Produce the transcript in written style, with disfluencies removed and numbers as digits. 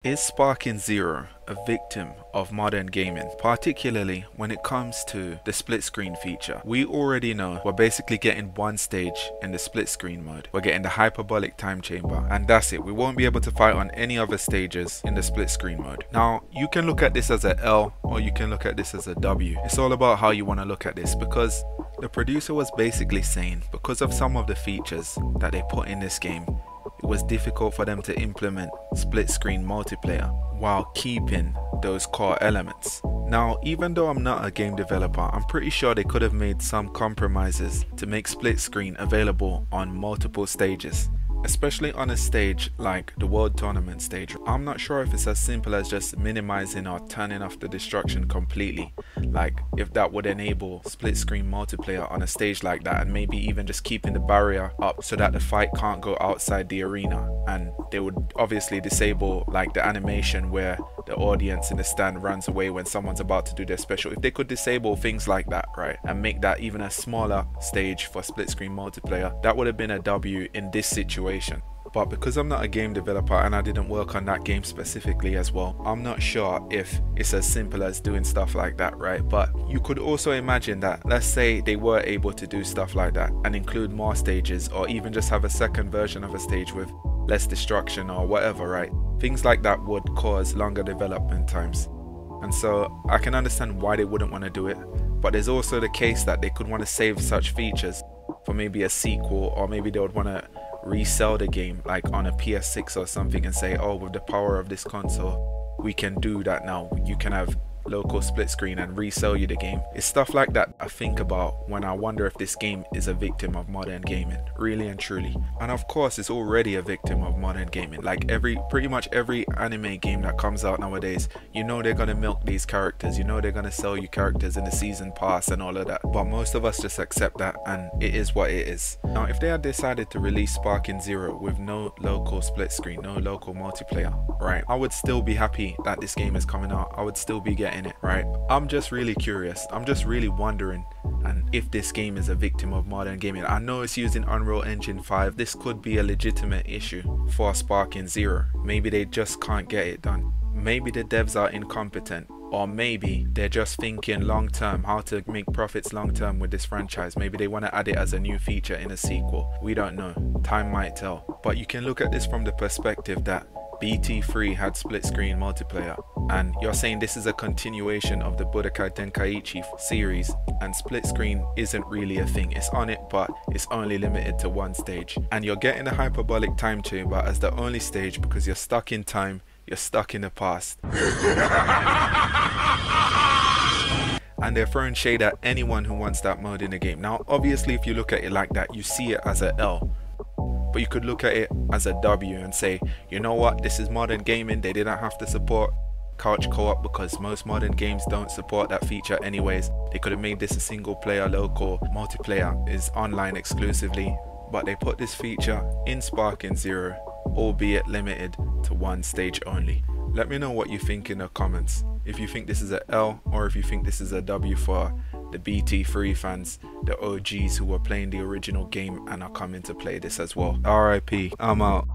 Is Sparking Zero a victim of modern gaming, particularly when it comes to the split screen feature? We already know we're basically getting one stage in the split screen mode. We're getting the hyperbolic time chamber, and that's it. We won't be able to fight on any other stages in the split screen mode. Now, you can look at this as a L or you can look at this as a W. It's all about how you want to look at this, because the producer was basically saying because of some of the features that they put in this game, it was difficult for them to implement split screen multiplayer while keeping those core elements. Now, even though I'm not a game developer, I'm pretty sure they could have made some compromises to make split screen available on multiple stages, especially on a stage like the World Tournament stage. I'm not sure if it's as simple as just minimizing or turning off the destruction completely, like if that would enable split screen multiplayer on a stage like that, and maybe even just keeping the barrier up so that the fight can't go outside the arena. And they would obviously disable like the animation where the audience in the stand runs away when someone's about to do their special. If they could disable things like that, right, and make that even a smaller stage for split screen multiplayer, that would have been a W in this situation. But because I'm not a game developer and I didn't work on that game specifically as well, I'm not sure if it's as simple as doing stuff like that, right? But you could also imagine that, let's say they were able to do stuff like that and include more stages, or even just have a second version of a stage with less destruction or whatever, right? Things like that would cause longer development times. And so I can understand why they wouldn't want to do it, but there's also the case that they could want to save such features for maybe a sequel, or maybe they would want to resell the game like on a PS6 or something and say, oh, with the power of this console we can do that now. You can have local split screen and resell you the game. It's stuff like that I think about when I wonder if this game is a victim of modern gaming, really and truly. And of course it's already a victim of modern gaming. Like pretty much every anime game that comes out nowadays, you know they're gonna milk these characters, you know they're gonna sell you characters in the season pass and all of that, but most of us just accept that and it is what it is. Now, if they had decided to release Sparking Zero with no local split screen, no local multiplayer, right, I would still be happy that this game is coming out. I would still be getting it, right? I'm just really curious. I'm just really wondering and if this game is a victim of modern gaming. I know it's using Unreal Engine 5. This could be a legitimate issue for Sparking Zero. Maybe they just can't get it done. Maybe the devs are incompetent, or maybe they're just thinking long term, how to make profits long term with this franchise. Maybe they want to add it as a new feature in a sequel. We don't know. Time might tell. But you can look at this from the perspective that BT3 had split screen multiplayer, and you're saying this is a continuation of the Budokai Tenkaichi series, and split screen isn't really a thing. It's on it, but it's only limited to one stage, and you're getting the hyperbolic time chamber as the only stage because you're stuck in time, you're stuck in the past. And they're throwing shade at anyone who wants that mode in the game. Now obviously if you look at it like that, you see it as a L, but you could look at it as a W and say, you know what, this is modern gaming. They didn't have to support couch co-op because most modern games don't support that feature anyways. They could have made this a single player local. Multiplayer is online exclusively, but they put this feature in Sparking Zero, albeit limited to one stage only. Let me know what you think in the comments. If you think this is a L or if you think this is a W for the BT3 fans, the OGs who were playing the original game and are coming to play this as well. RIP, I'm out.